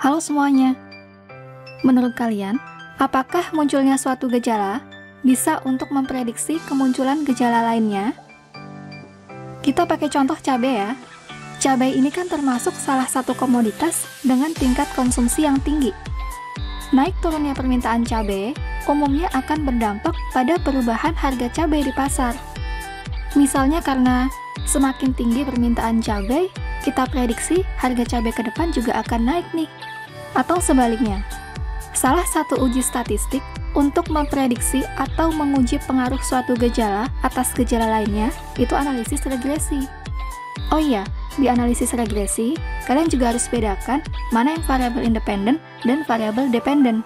Halo semuanya. Menurut kalian, apakah munculnya suatu gejala bisa untuk memprediksi kemunculan gejala lainnya? Kita pakai contoh cabai ya. Cabai ini kan termasuk salah satu komoditas dengan tingkat konsumsi yang tinggi. Naik turunnya permintaan cabai umumnya akan berdampak pada perubahan harga cabai di pasar. Misalnya karena semakin tinggi permintaan cabai, kita prediksi harga cabai ke depan juga akan naik nih. Atau sebaliknya, salah satu uji statistik untuk memprediksi atau menguji pengaruh suatu gejala atas gejala lainnya itu analisis regresi. Oh iya, di analisis regresi, kalian juga harus bedakan mana yang variabel independen dan variabel dependen.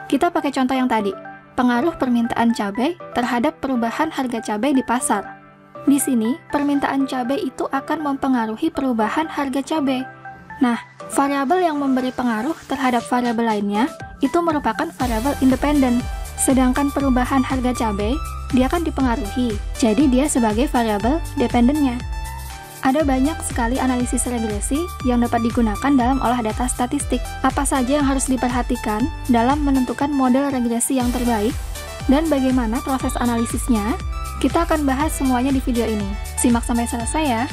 Kita pakai contoh yang tadi, pengaruh permintaan cabai terhadap perubahan harga cabai di pasar. Di sini, permintaan cabai itu akan mempengaruhi perubahan harga cabai. Nah, variabel yang memberi pengaruh terhadap variabel lainnya itu merupakan variabel independen. Sedangkan perubahan harga cabai, dia akan dipengaruhi, jadi dia sebagai variabel dependennya. Ada banyak sekali analisis regresi yang dapat digunakan dalam olah data statistik. Apa saja yang harus diperhatikan dalam menentukan model regresi yang terbaik, dan bagaimana proses analisisnya? Kita akan bahas semuanya di video ini. Simak sampai selesai ya!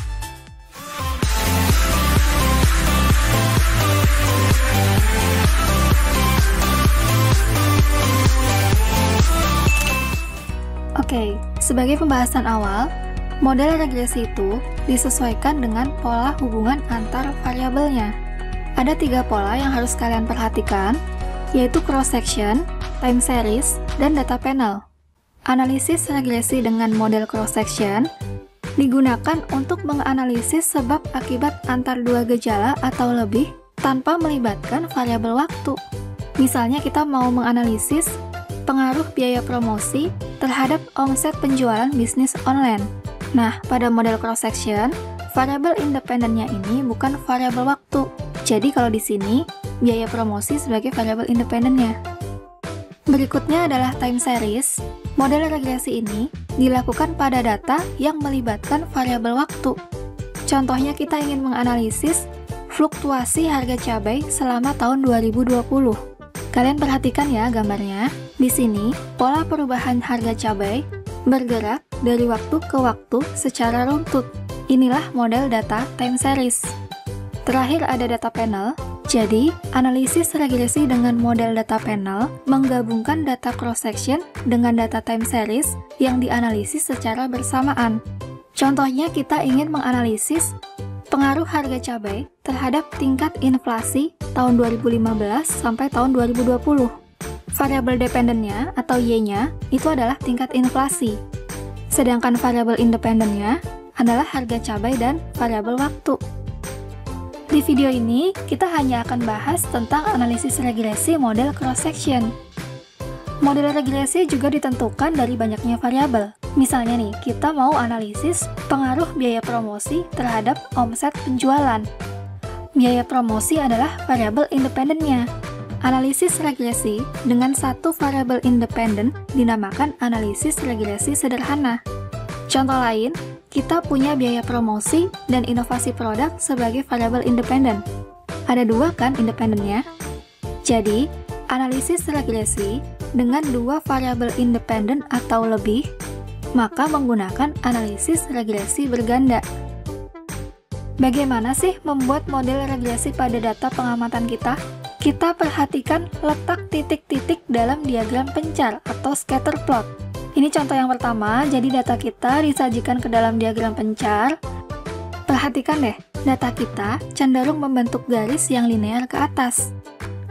Oke, sebagai pembahasan awal, model regresi itu disesuaikan dengan pola hubungan antar variabelnya. Ada 3 pola yang harus kalian perhatikan, yaitu cross-section, time series, dan data panel. Analisis regresi dengan model cross-section digunakan untuk menganalisis sebab akibat antar dua gejala atau lebih tanpa melibatkan variabel waktu. Misalnya kita mau menganalisis pengaruh biaya promosi terhadap omset penjualan bisnis online. Nah, pada model cross-section, variabel independennya ini bukan variabel waktu. Jadi kalau di sini, biaya promosi sebagai variabel independennya. Berikutnya adalah time series. Model regresi ini dilakukan pada data yang melibatkan variabel waktu. Contohnya kita ingin menganalisis fluktuasi harga cabai selama tahun 2020. Kalian perhatikan ya gambarnya. Di sini, pola perubahan harga cabai bergerak dari waktu ke waktu secara runtut. Inilah model data time series. Terakhir ada data panel. Jadi, analisis regresi dengan model data panel menggabungkan data cross-section dengan data time series yang dianalisis secara bersamaan. Contohnya kita ingin menganalisis pengaruh harga cabai terhadap tingkat inflasi tahun 2015 sampai tahun 2020. Variabel dependennya atau Y-nya itu adalah tingkat inflasi. Sedangkan variabel independennya adalah harga cabai dan variabel waktu. Di video ini, kita hanya akan bahas tentang analisis regresi model cross-section. Model regresi juga ditentukan dari banyaknya variabel. Misalnya nih, kita mau analisis pengaruh biaya promosi terhadap omset penjualan. Biaya promosi adalah variabel independennya. Analisis regresi dengan satu variabel independen dinamakan analisis regresi sederhana. Contoh lain, kita punya biaya promosi dan inovasi produk sebagai variabel independen. Ada 2 kan independennya? Jadi, analisis regresi dengan 2 variabel independen atau lebih, maka menggunakan analisis regresi berganda. Bagaimana sih membuat model regresi pada data pengamatan kita? Kita perhatikan letak titik-titik dalam diagram pencar atau scatter plot. Ini contoh yang pertama, jadi data kita disajikan ke dalam diagram pencar. Perhatikan deh, data kita cenderung membentuk garis yang linear ke atas.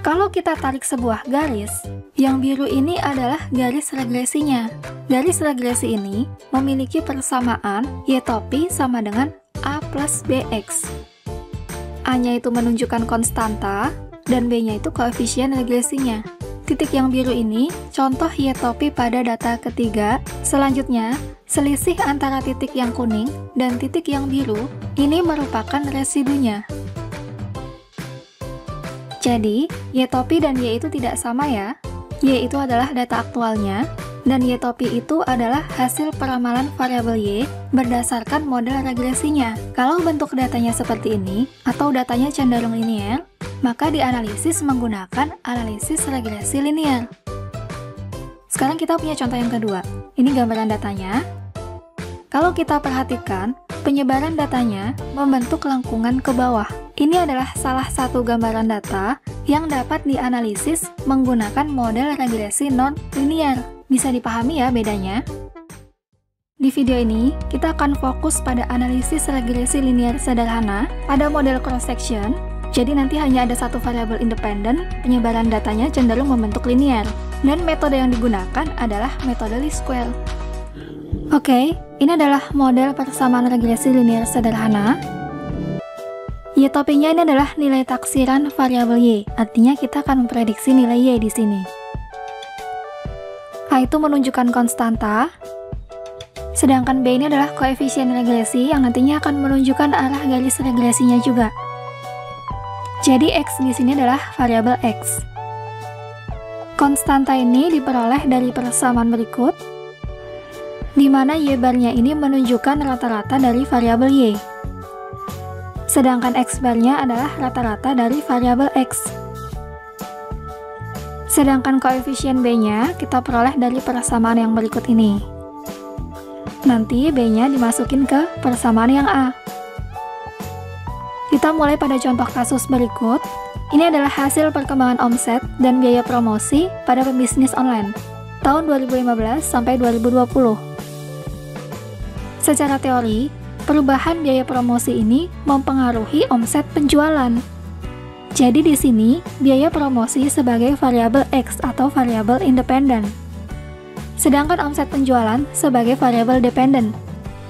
Kalau kita tarik sebuah garis, yang biru ini adalah garis regresinya. Garis regresi ini memiliki persamaan Y topi sama dengan A plus BX. A-nya itu menunjukkan konstanta, dan B-nya itu koefisien regresinya. Titik yang biru ini contoh Y topi pada data ketiga. Selanjutnya, selisih antara titik yang kuning dan titik yang biru ini merupakan residunya. Jadi, Y topi dan Y itu tidak sama ya. Y itu adalah data aktualnya, dan Y topi itu adalah hasil peramalan variabel Y berdasarkan model regresinya. Kalau bentuk datanya seperti ini, atau datanya cenderung linear, maka dianalisis menggunakan analisis regresi linear. Sekarang kita punya contoh yang kedua. Ini gambaran datanya. Kalau kita perhatikan, penyebaran datanya membentuk lengkungan ke bawah. Ini adalah salah satu gambaran data yang dapat dianalisis menggunakan model regresi non-linear. Bisa dipahami ya bedanya? Di video ini, kita akan fokus pada analisis regresi linear sederhana pada model cross-section. Jadi nanti hanya ada satu variabel independen, penyebaran datanya cenderung membentuk linear. Dan metode yang digunakan adalah metode least square. Oke, ini adalah model persamaan regresi linear sederhana. Y topiknya ini adalah nilai taksiran variabel Y, artinya kita akan memprediksi nilai Y di sini. A itu menunjukkan konstanta, sedangkan B ini adalah koefisien regresi yang nantinya akan menunjukkan arah garis regresinya juga. Jadi X di sini adalah variabel X. Konstanta ini diperoleh dari persamaan berikut, di mana Y barnya ini menunjukkan rata-rata dari variabel Y. Sedangkan X barnya adalah rata-rata dari variabel X. Sedangkan koefisien B-nya kita peroleh dari persamaan yang berikut ini. Nanti B-nya dimasukin ke persamaan yang A. Kita mulai pada contoh kasus berikut. Ini adalah hasil perkembangan omset dan biaya promosi pada pebisnis online tahun 2015 sampai 2020. Secara teori, perubahan biaya promosi ini mempengaruhi omset penjualan. Jadi di sini, biaya promosi sebagai variabel X atau variabel independen. Sedangkan omset penjualan sebagai variabel dependen,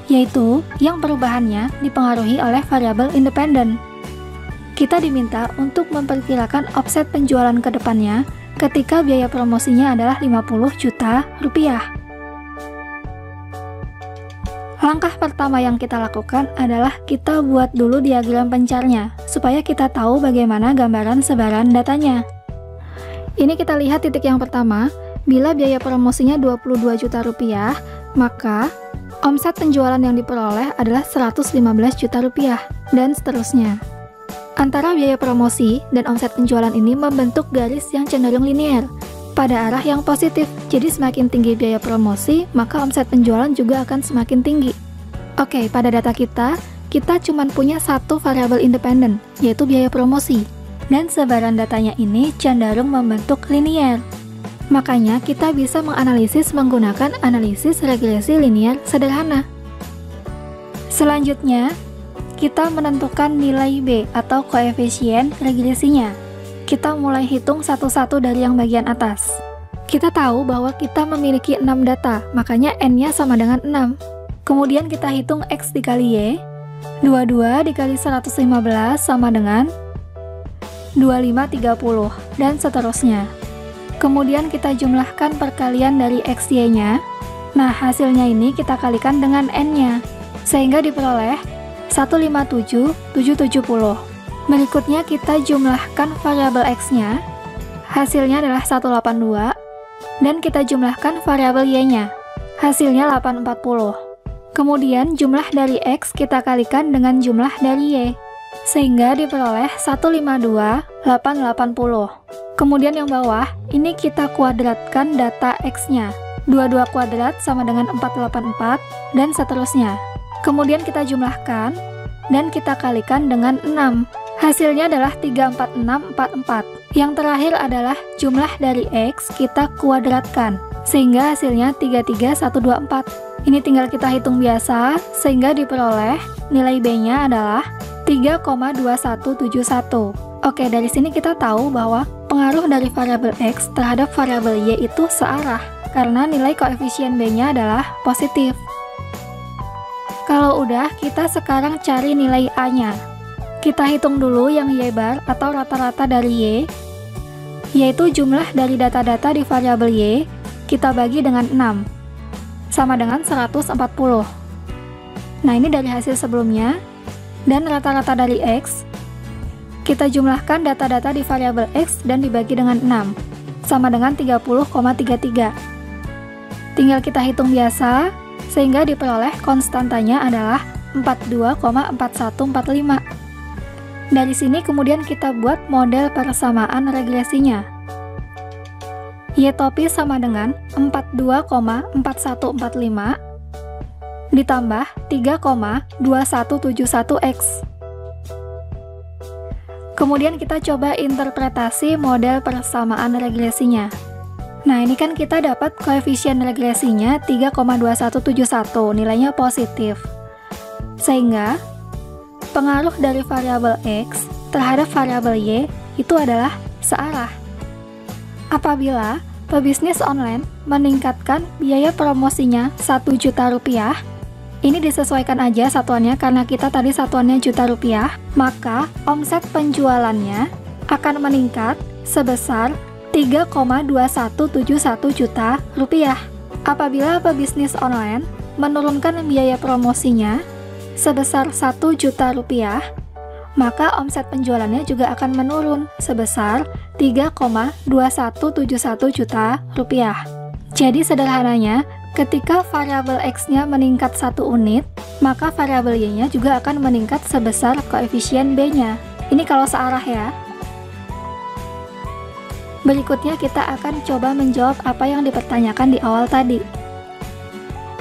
yaitu yang perubahannya dipengaruhi oleh variabel independen. Kita diminta untuk memperkirakan offset penjualan ke depannya ketika biaya promosinya adalah 50 juta rupiah. Langkah pertama yang kita lakukan adalah kita buat dulu diagram pencarnya, supaya kita tahu bagaimana gambaran sebaran datanya. Ini kita lihat titik yang pertama, bila biaya promosinya 22 juta rupiah, maka omset penjualan yang diperoleh adalah 115 juta rupiah, dan seterusnya. Antara biaya promosi dan omset penjualan ini membentuk garis yang cenderung linear, pada arah yang positif. Jadi semakin tinggi biaya promosi, maka omset penjualan juga akan semakin tinggi. Oke, pada data kita cuma punya satu variabel independen, yaitu biaya promosi. Dan sebaran datanya ini cenderung membentuk linear. Makanya kita bisa menganalisis menggunakan analisis regresi linear sederhana. Selanjutnya, kita menentukan nilai B atau koefisien regresinya. Kita mulai hitung satu-satu dari yang bagian atas. Kita tahu bahwa kita memiliki 6 data, makanya N-nya sama dengan 6. Kemudian kita hitung X dikali Y. 22 dikali 115 sama dengan 2530, dan seterusnya. Kemudian kita jumlahkan perkalian dari XY-nya. Nah, hasilnya ini kita kalikan dengan N-nya, sehingga diperoleh 157,770. Berikutnya kita jumlahkan variabel X-nya. Hasilnya adalah 182. Dan kita jumlahkan variabel Y-nya. Hasilnya 840. Kemudian jumlah dari X kita kalikan dengan jumlah dari Y, sehingga diperoleh 152,880. Kemudian yang bawah, ini kita kuadratkan data X-nya. 22 kuadrat sama dengan 484, dan seterusnya. Kemudian kita jumlahkan, dan kita kalikan dengan 6. Hasilnya adalah 34644. Yang terakhir adalah jumlah dari X kita kuadratkan, sehingga hasilnya 33124. Ini tinggal kita hitung biasa, sehingga diperoleh nilai B-nya adalah 3,2171. Oke, dari sini kita tahu bahwa pengaruh dari variabel X terhadap variabel Y itu searah, karena nilai koefisien B-nya adalah positif. Kalau udah, kita sekarang cari nilai A-nya. Kita hitung dulu yang Y bar atau rata-rata dari Y, yaitu jumlah dari data-data di variabel Y, kita bagi dengan 6, sama dengan 140. Nah, ini dari hasil sebelumnya. Dan rata-rata dari X, kita jumlahkan data-data di variabel X dan dibagi dengan 6, sama dengan 30,33. Tinggal kita hitung biasa, sehingga diperoleh konstantanya adalah 42,4145. Dari sini kemudian kita buat model persamaan regresinya. Y topi sama dengan 42,4145 ditambah 3,2171X. Kemudian kita coba interpretasi model persamaan regresinya. Nah, ini kan kita dapat koefisien regresinya 3,2171, nilainya positif. Sehingga pengaruh dari variabel X terhadap variabel Y itu adalah searah. Apabila pebisnis online meningkatkan biaya promosinya Rp1.000.000, ini disesuaikan aja satuannya karena kita tadi satuannya juta rupiah, maka omset penjualannya akan meningkat sebesar 3,2171 juta rupiah. Apabila pebisnis online menurunkan biaya promosinya sebesar 1 juta rupiah, maka omset penjualannya juga akan menurun sebesar 3,2171 juta rupiah. Jadi sederhananya, ketika variabel X-nya meningkat 1 unit, maka variabel Y-nya juga akan meningkat sebesar koefisien B-nya. Ini kalau searah ya. Berikutnya kita akan coba menjawab apa yang dipertanyakan di awal tadi.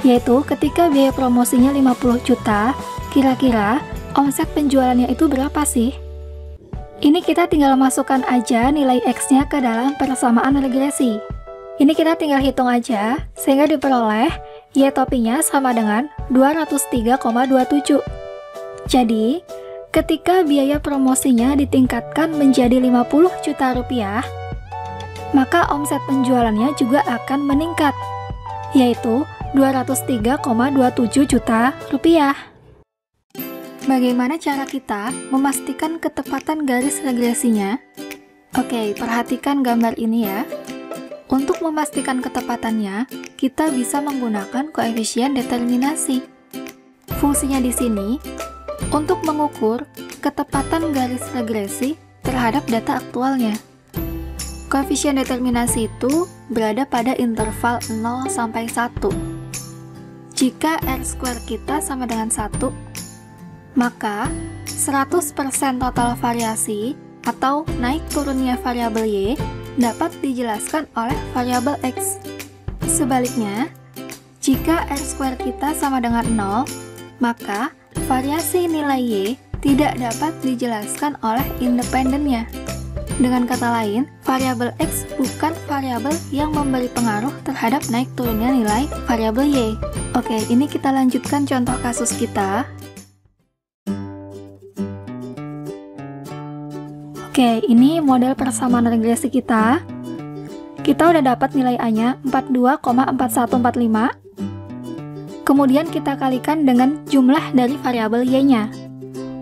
Yaitu ketika biaya promosinya 50 juta, kira-kira omset penjualannya itu berapa sih? Ini kita tinggal masukkan aja nilai X-nya ke dalam persamaan regresi. Ini kita tinggal hitung aja, sehingga diperoleh Y topinya sama dengan 203,27. Jadi, ketika biaya promosinya ditingkatkan menjadi 50 juta rupiah, maka omset penjualannya juga akan meningkat, yaitu 203,27 juta rupiah. Bagaimana cara kita memastikan ketepatan garis regresinya? Oke, perhatikan gambar ini ya. Untuk memastikan ketepatannya, kita bisa menggunakan koefisien determinasi. Fungsinya di sini untuk mengukur ketepatan garis regresi terhadap data aktualnya. Koefisien determinasi itu berada pada interval 0 sampai 1. Jika R² kita sama dengan 1, maka 100% total variasi atau naik turunnya variabel Y dapat dijelaskan oleh variabel X. Sebaliknya, jika R² kita sama dengan 0, maka variasi nilai Y tidak dapat dijelaskan oleh independennya. Dengan kata lain, variabel X bukan variabel yang memberi pengaruh terhadap naik turunnya nilai variabel Y. Oke, ini kita lanjutkan contoh kasus kita. Oke, ini model persamaan regresi kita. Kita udah dapat nilai A-nya 42,4145. Kemudian kita kalikan dengan jumlah dari variabel Y-nya.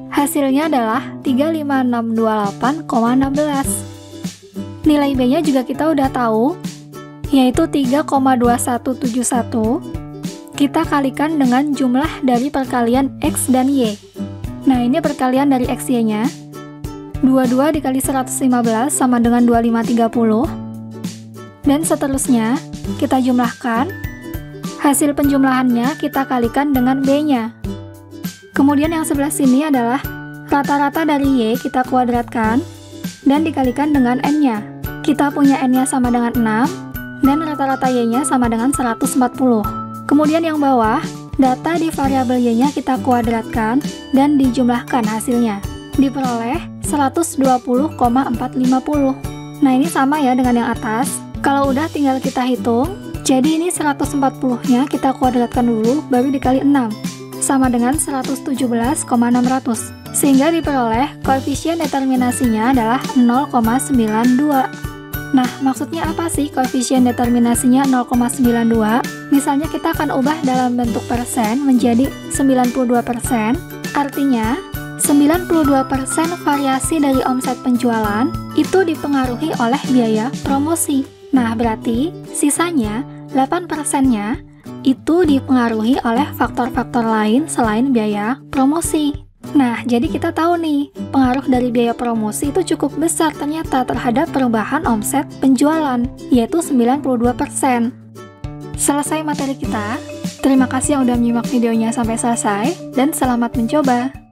Hasilnya adalah 35628,16. Nilai B-nya juga kita udah tahu, yaitu 3,2171. Kita kalikan dengan jumlah dari perkalian X dan Y. Nah, ini perkalian dari X, Y-nya. 22 dikali 115 sama dengan 2530. Dan seterusnya, kita jumlahkan. Hasil penjumlahannya kita kalikan dengan B-nya. Kemudian yang sebelah sini adalah rata-rata dari Y kita kuadratkan dan dikalikan dengan N-nya. Kita punya N-nya sama dengan 6 dan rata-rata Y-nya sama dengan 140. Kemudian yang bawah, data di variabel Y-nya kita kuadratkan dan dijumlahkan hasilnya. Diperoleh 120,450. Nah, ini sama ya dengan yang atas. Kalau udah tinggal kita hitung. Jadi ini 140-nya kita kuadratkan dulu, baru dikali 6. Sama dengan 117,600. Sehingga diperoleh koefisien determinasinya adalah 0,92. Nah, maksudnya apa sih koefisien determinasinya 0,92? Misalnya kita akan ubah dalam bentuk persen menjadi 92%. Artinya, 92% variasi dari omset penjualan itu dipengaruhi oleh biaya promosi. Nah, berarti sisanya 8%-nya itu dipengaruhi oleh faktor-faktor lain selain biaya promosi. Nah, jadi kita tahu nih, pengaruh dari biaya promosi itu cukup besar ternyata terhadap perubahan omset penjualan, yaitu 92%. Selesai materi kita. Terima kasih yang udah menyimak videonya sampai selesai, dan selamat mencoba!